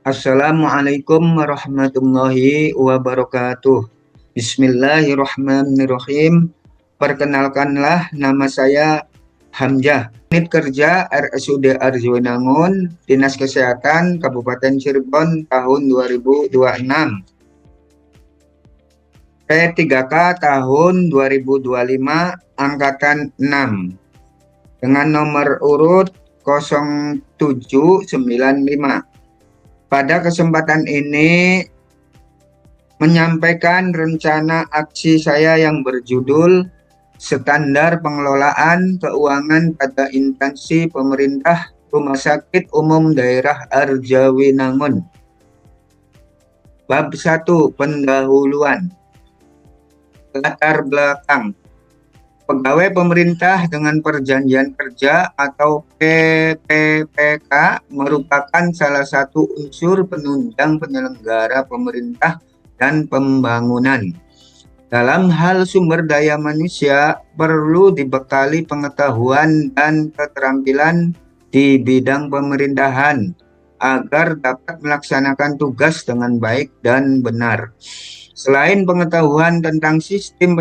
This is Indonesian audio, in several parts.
Assalamualaikum warahmatullahi wabarakatuh. Bismillahirrahmanirrahim. Perkenalkanlah, nama saya Hamzah. Unit kerja RSUD Arjuwanangun, Dinas Kesehatan Kabupaten Cirebon tahun 2026. P3K tahun 2025 angkatan 6 dengan nomor urut 0795. Pada kesempatan ini menyampaikan rencana aksi saya yang berjudul Standar Pengelolaan Keuangan pada Instansi Pemerintah Rumah Sakit Umum Daerah Arjuwanangun. Bab 1, pendahuluan. Latar belakang. Pegawai pemerintah dengan perjanjian kerja atau PPPK merupakan salah satu unsur penunjang penyelenggara pemerintah dan pembangunan. Dalam hal sumber daya manusia, perlu dibekali pengetahuan dan keterampilan di bidang pemerintahan agar dapat melaksanakan tugas dengan baik dan benar. Selain pengetahuan tentang sistem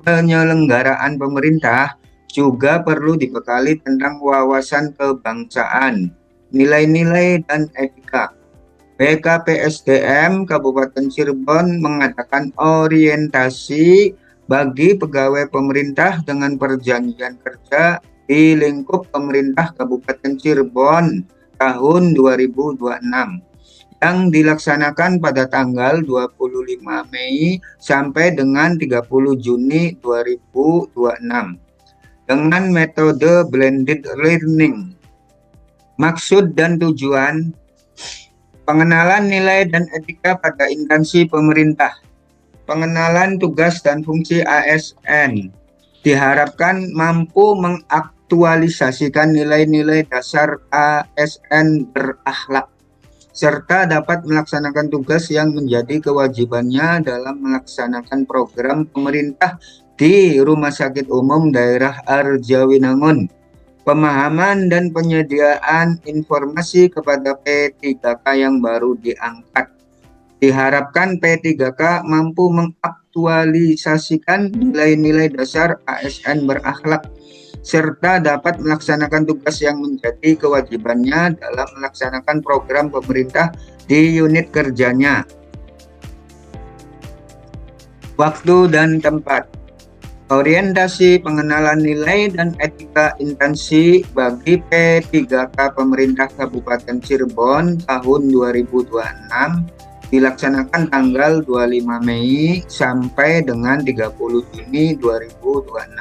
penyelenggaraan pemerintah, juga perlu dibekali tentang wawasan kebangsaan, nilai-nilai, dan etika. BKPSDM Kabupaten Cirebon mengadakan orientasi bagi pegawai pemerintah dengan perjanjian kerja di lingkup pemerintah Kabupaten Cirebon tahun 2026. Yang dilaksanakan pada tanggal 25 Mei sampai dengan 30 Juni 2026 dengan metode blended learning. Maksud dan tujuan: pengenalan nilai dan etika pada instansi pemerintah, pengenalan tugas dan fungsi ASN, diharapkan mampu mengaktualisasikan nilai-nilai dasar ASN berakhlak, serta dapat melaksanakan tugas yang menjadi kewajibannya dalam melaksanakan program pemerintah di Rumah Sakit Umum Daerah Arjuwanangun. Pemahaman dan penyediaan informasi kepada P3K yang baru diangkat. Diharapkan P3K mampu mengaktualisasikan nilai-nilai dasar ASN berakhlak, serta dapat melaksanakan tugas yang menjadi kewajibannya dalam melaksanakan program pemerintah di unit kerjanya. Waktu dan tempat. Orientasi pengenalan nilai dan etika instansi bagi P3K Pemerintah Kabupaten Cirebon tahun 2026 dilaksanakan tanggal 25 Mei sampai dengan 30 Juni 2026.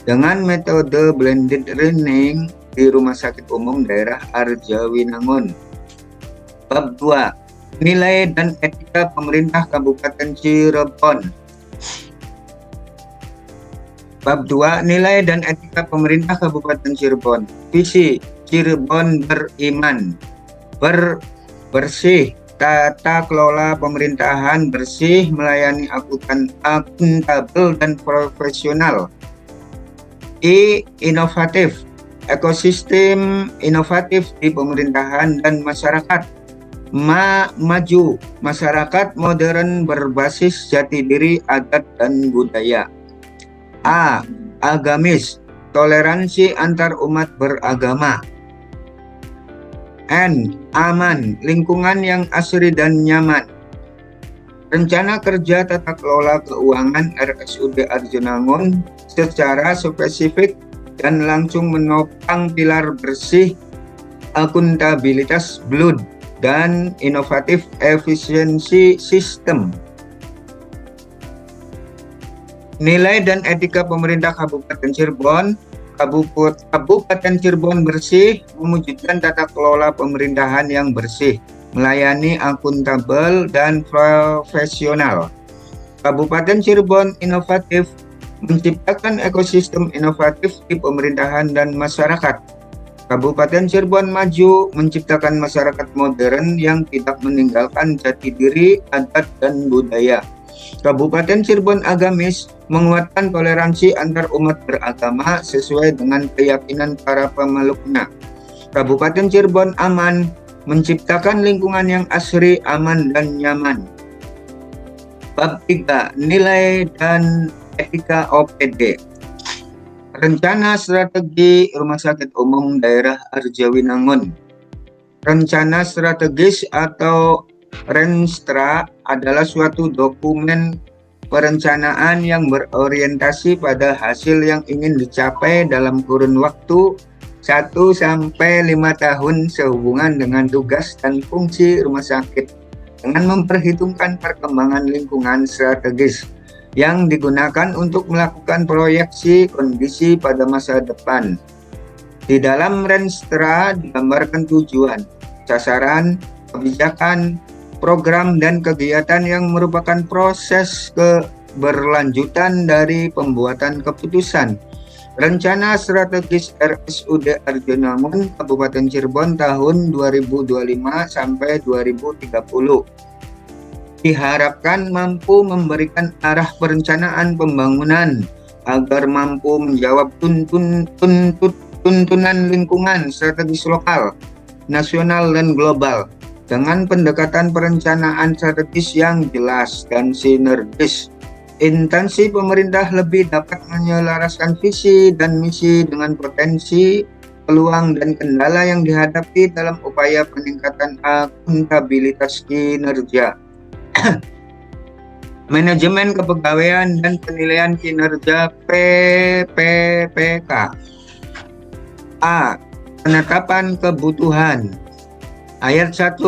Dengan metode blended learning di Rumah Sakit Umum Daerah Arjuwanangun. Bab 2, nilai dan etika pemerintah Kabupaten Cirebon. Bab 2, nilai dan etika pemerintah Kabupaten Cirebon. Visi: Cirebon beriman, bersih, tata kelola pemerintahan bersih, melayani akuntabel dan profesional. Inovatif, ekosistem inovatif di pemerintahan dan masyarakat. Maju, masyarakat modern berbasis jati diri, adat, dan budaya. Agamis, toleransi antar umat beragama. Aman, lingkungan yang asri dan nyaman. Rencana kerja tata kelola keuangan RSUD Arjuwanangun secara spesifik dan langsung menopang pilar bersih, akuntabilitas, blood, dan inovatif efisiensi sistem. Nilai dan etika pemerintah Kabupaten Cirebon. Kabupaten Cirebon bersih, mewujudkan tata kelola pemerintahan yang bersih, melayani akuntabel dan profesional. Kabupaten Cirebon inovatif, menciptakan ekosistem inovatif di pemerintahan dan masyarakat. Kabupaten Cirebon maju, menciptakan masyarakat modern yang tidak meninggalkan jati diri, adat, dan budaya. Kabupaten Cirebon agamis, menguatkan toleransi antar umat beragama sesuai dengan keyakinan para pemeluknya. Kabupaten Cirebon aman, menciptakan lingkungan yang asri, aman, dan nyaman. Bab 3. Nilai dan etika OPD. Rencana Strategi Rumah Sakit Umum Daerah Arjawinangun. Rencana strategis atau Renstra adalah suatu dokumen perencanaan yang berorientasi pada hasil yang ingin dicapai dalam kurun waktu 1-5 tahun sehubungan dengan tugas dan fungsi rumah sakit dengan memperhitungkan perkembangan lingkungan strategis yang digunakan untuk melakukan proyeksi kondisi pada masa depan. Di dalam Renstra digambarkan tujuan, sasaran, kebijakan, program, dan kegiatan yang merupakan proses keberlanjutan dari pembuatan keputusan. Rencana Strategis RSUD Arjawinangun Kabupaten Cirebon tahun 2025 sampai 2030 diharapkan mampu memberikan arah perencanaan pembangunan agar mampu menjawab tuntunan lingkungan strategis lokal, nasional, dan global dengan pendekatan perencanaan strategis yang jelas dan sinergis. Instansi pemerintah lebih dapat menyelaraskan visi dan misi dengan potensi, peluang, dan kendala yang dihadapi dalam upaya peningkatan akuntabilitas kinerja. Manajemen Kepegawaian dan Penilaian Kinerja PPPK. A. Penetapan kebutuhan. Ayat 1.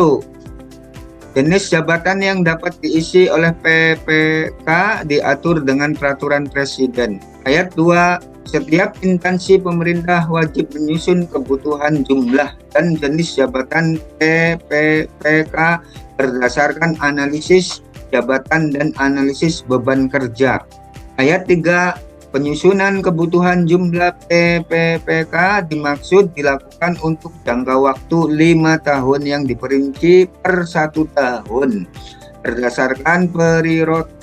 Jenis jabatan yang dapat diisi oleh PPK diatur dengan peraturan presiden. Ayat 2. Setiap instansi pemerintah wajib menyusun kebutuhan jumlah dan jenis jabatan PPPK berdasarkan analisis jabatan dan analisis beban kerja. Ayat 3. Penyusunan kebutuhan jumlah PPPK dimaksud dilakukan untuk jangka waktu 5 tahun yang diperinci per 1 tahun berdasarkan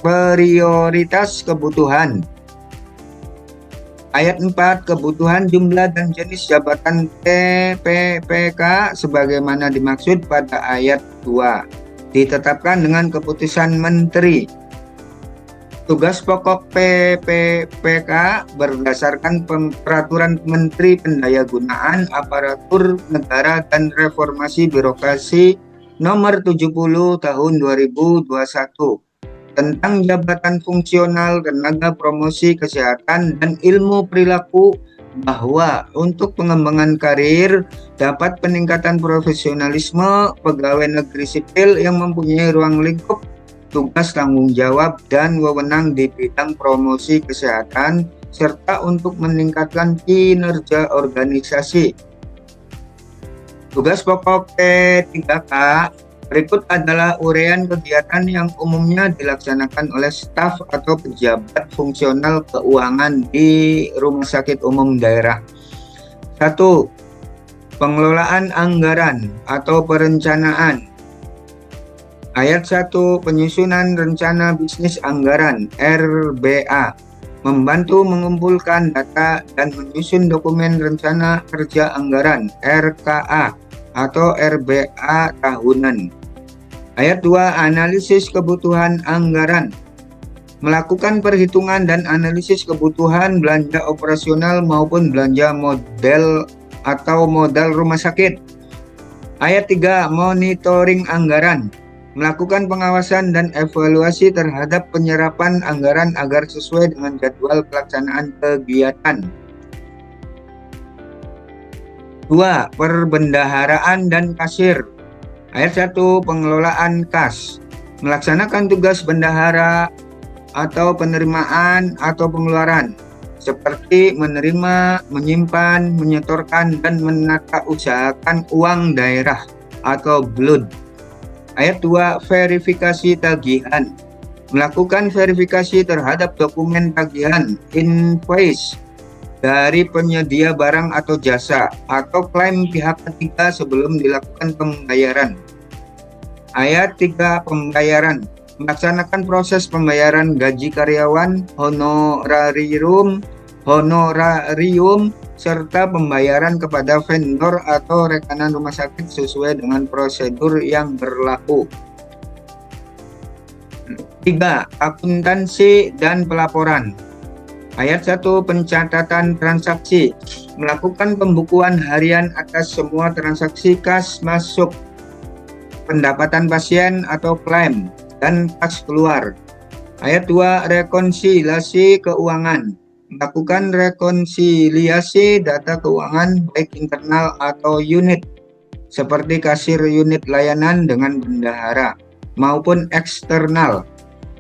prioritas kebutuhan. Ayat 4. Kebutuhan jumlah dan jenis jabatan PPPK sebagaimana dimaksud pada ayat 2 ditetapkan dengan keputusan menteri. Tugas pokok PPPK berdasarkan peraturan Menteri Pendayagunaan Aparatur Negara dan Reformasi Birokrasi Nomor 70 Tahun 2021 tentang jabatan fungsional, tenaga promosi kesehatan, dan ilmu perilaku, bahwa untuk pengembangan karir dapat peningkatan profesionalisme pegawai negeri sipil yang mempunyai ruang lingkup tugas tanggung jawab dan wewenang di bidang promosi kesehatan serta untuk meningkatkan kinerja organisasi. Tugas pokok P3K berikut adalah uraian kegiatan yang umumnya dilaksanakan oleh staf atau pejabat fungsional keuangan di Rumah Sakit Umum Daerah. 1. Pengelolaan anggaran atau perencanaan. Ayat 1. Penyusunan rencana bisnis anggaran RBA, membantu mengumpulkan data dan menyusun dokumen rencana kerja anggaran RKA atau RBA tahunan. Ayat 2. Analisis kebutuhan anggaran, melakukan perhitungan dan analisis kebutuhan belanja operasional maupun belanja model atau modal rumah sakit. Ayat 3. Monitoring anggaran, melakukan pengawasan dan evaluasi terhadap penyerapan anggaran agar sesuai dengan jadwal pelaksanaan kegiatan. 2. Perbendaharaan dan kasir. Ayat 1. Pengelolaan kas, melaksanakan tugas bendahara atau penerimaan atau pengeluaran seperti menerima, menyimpan, menyetorkan, dan menata usahakan uang daerah atau BLUD. Ayat 2. Verifikasi tagihan, melakukan verifikasi terhadap dokumen tagihan invoice dari penyedia barang atau jasa atau klaim pihak ketiga sebelum dilakukan pembayaran. Ayat 3. Pembayaran, melaksanakan proses pembayaran gaji karyawan, honorarium, serta pembayaran kepada vendor atau rekanan rumah sakit sesuai dengan prosedur yang berlaku. 3. Akuntansi dan pelaporan. Ayat 1. Pencatatan transaksi. Melakukan pembukuan harian atas semua transaksi kas masuk, pendapatan pasien atau klaim, dan kas keluar. Ayat 2. Rekonsiliasi keuangan. Melakukan rekonsiliasi data keuangan baik internal atau unit, seperti kasir unit layanan dengan bendahara, maupun eksternal.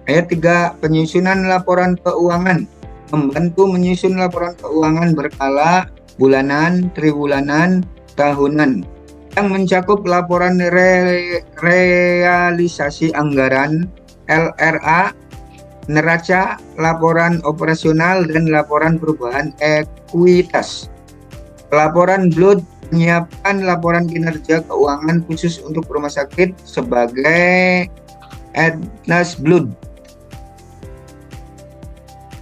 Ayat 3. Penyusunan laporan keuangan. Membantu menyusun laporan keuangan berkala, bulanan, triwulanan, tahunan, yang mencakup laporan realisasi anggaran, LRA, neraca, laporan operasional, dan laporan perubahan ekuitas. Laporan blood. Menyiapkan laporan kinerja keuangan khusus untuk rumah sakit sebagai Adnas Blood.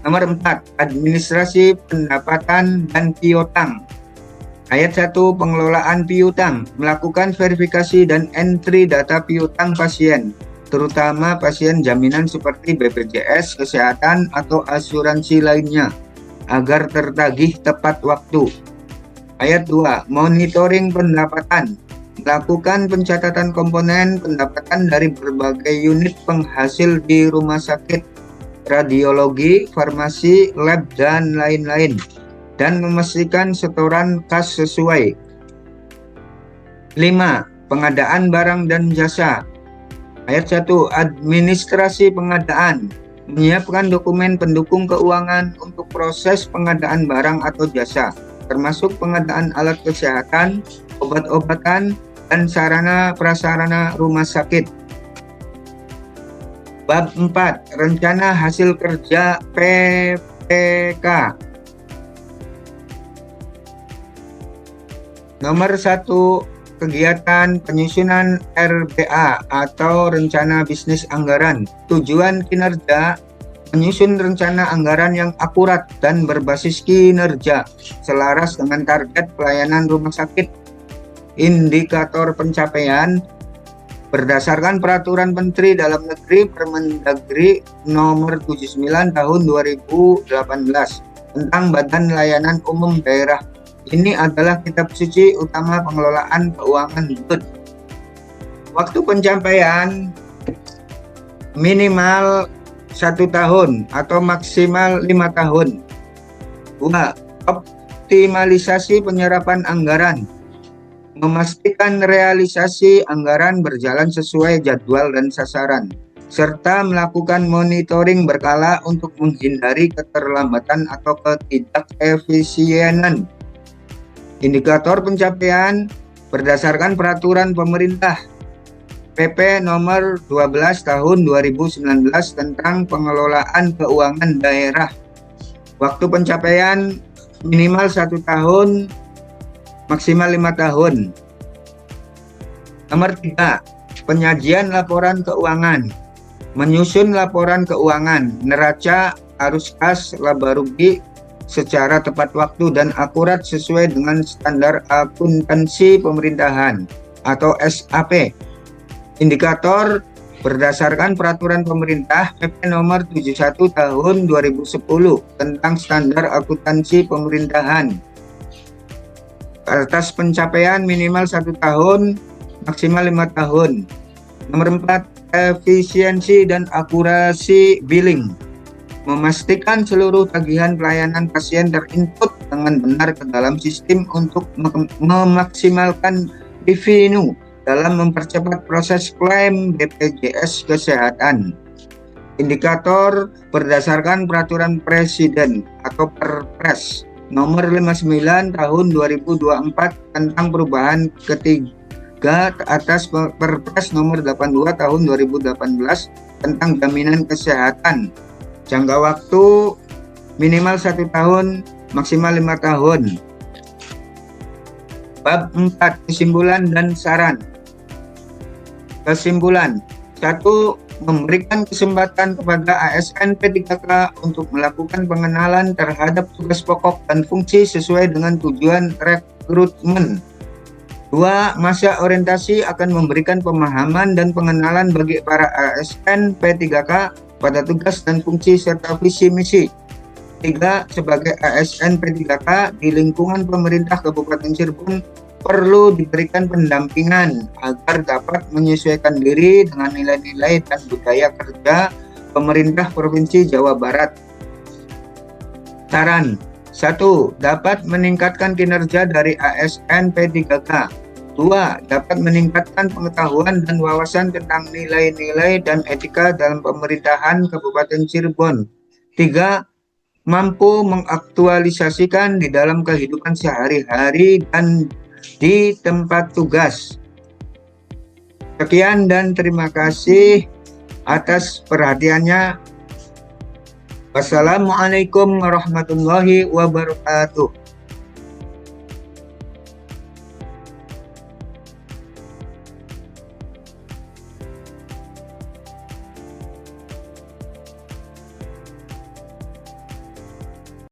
Nomor 4. Administrasi pendapatan dan piutang. Ayat 1. Pengelolaan piutang. Melakukan verifikasi dan entry data piutang pasien, terutama pasien jaminan seperti BPJS Kesehatan atau asuransi lainnya, agar tertagih tepat waktu. Ayat 2. Monitoring pendapatan. Melakukan pencatatan komponen pendapatan dari berbagai unit penghasil di rumah sakit, radiologi, farmasi, lab, dan lain-lain, dan memastikan setoran kas sesuai. 5. Pengadaan barang dan jasa. Ayat 1. Administrasi pengadaan. Menyiapkan dokumen pendukung keuangan untuk proses pengadaan barang atau jasa, termasuk pengadaan alat kesehatan, obat-obatan, dan sarana prasarana rumah sakit. Bab 4. Rencana hasil kerja PPK. Nomor 1. Kegiatan penyusunan RBA atau rencana bisnis anggaran. Tujuan kinerja: menyusun rencana anggaran yang akurat dan berbasis kinerja, selaras dengan target pelayanan rumah sakit. Indikator pencapaian: berdasarkan Peraturan Menteri Dalam Negeri Permendagri Nomor 79 Tahun 2018 tentang Badan Layanan Umum Daerah. Ini adalah kitab suci utama pengelolaan keuangan BUD. Waktu pencapaian minimal 1 tahun atau maksimal 5 tahun. 2. Optimalisasi penyerapan anggaran. Memastikan realisasi anggaran berjalan sesuai jadwal dan sasaran, serta melakukan monitoring berkala untuk menghindari keterlambatan atau ketidakefisienan. Indikator pencapaian berdasarkan peraturan pemerintah PP nomor 12 tahun 2019 tentang pengelolaan keuangan daerah. Waktu pencapaian minimal 1 tahun, maksimal 5 tahun. Nomor 3. Penyajian laporan keuangan. Menyusun laporan keuangan, neraca, arus kas, laba rugi secara tepat waktu dan akurat sesuai dengan standar akuntansi pemerintahan atau SAP. Indikator berdasarkan peraturan pemerintah PP nomor 71 tahun 2010 tentang standar akuntansi pemerintahan. Atas pencapaian minimal 1 tahun, maksimal 5 tahun. Nomor 4. Efisiensi dan akurasi billing. Memastikan seluruh tagihan pelayanan pasien terinput dengan benar ke dalam sistem untuk memaksimalkan revenue dalam mempercepat proses klaim BPJS Kesehatan. Indikator berdasarkan peraturan Presiden atau Perpres nomor 59 tahun 2024 tentang perubahan ketiga atas Perpres nomor 82 tahun 2018 tentang jaminan kesehatan. Jangka waktu minimal 1 tahun, maksimal 5 tahun. Bab 4. Kesimpulan dan saran. Kesimpulan. 1. memberikan kesempatan kepada ASN P3K untuk melakukan pengenalan terhadap tugas pokok dan fungsi sesuai dengan tujuan rekrutmen. 2. Masa orientasi akan memberikan pemahaman dan pengenalan bagi para ASN P3K pada tugas dan fungsi serta visi misi. 3. Sebagai ASN P3K di lingkungan pemerintah Kabupaten Cirebon perlu diberikan pendampingan agar dapat menyesuaikan diri dengan nilai-nilai dan budaya kerja pemerintah Provinsi Jawa Barat. Saran: 1. Dapat meningkatkan kinerja dari ASN P3K. 2. Dapat meningkatkan pengetahuan dan wawasan tentang nilai-nilai dan etika dalam pemerintahan Kabupaten Cirebon. 3. Mampu mengaktualisasikan di dalam kehidupan sehari-hari dan di tempat tugas. Sekian dan terima kasih atas perhatiannya. Wassalamualaikum warahmatullahi wabarakatuh.